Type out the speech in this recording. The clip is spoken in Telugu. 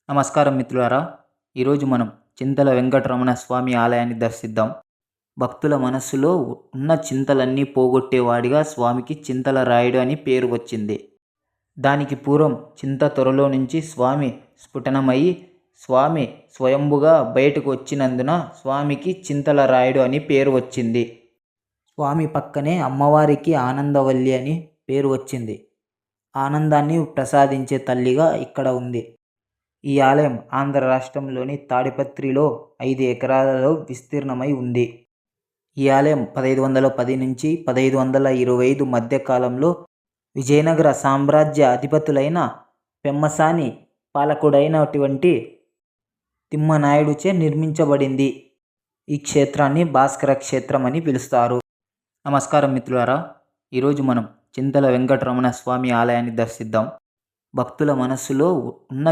నమస్కారం మిత్రులారా. ఈరోజు మనం చింతల వెంకటరమణ స్వామి ఆలయాన్ని దర్శిద్దాం. భక్తుల మనస్సులో ఉన్న చింతలన్నీ పోగొట్టేవాడిగా స్వామికి చింతల రాయుడు అని పేరు వచ్చింది. దానికి పూర్వం చింత తొరలో నుంచి స్వామి స్ఫుటనమయ్యి స్వామి స్వయంభుగా బయటకు వచ్చినందున స్వామికి చింతల రాయుడు అని పేరు వచ్చింది. స్వామి పక్కనే అమ్మవారికి ఆనందవల్లి అని పేరు వచ్చింది. ఆనందాన్ని ప్రసాదించే తల్లిగా ఇక్కడ ఉంది. ఈ ఆలయం ఆంధ్ర రాష్ట్రంలోని తాడిపత్రిలో 5 ఎకరాలలో విస్తీర్ణమై ఉంది. ఈ ఆలయం 1510 నుంచి 1525 మధ్య కాలంలో విజయనగర సామ్రాజ్య అధిపతులైన పెమ్మసాని పాలకుడైనటువంటి తిమ్మనాయుడుచే నిర్మించబడింది. ఈ క్షేత్రాన్ని భాస్కర క్షేత్రం అని పిలుస్తారు. నమస్కారం మిత్రులారా. ఈరోజు మనం చింతల వెంకటరమణ స్వామి ఆలయాన్ని దర్శిద్దాం. భక్తుల మనస్సులో ఉన్న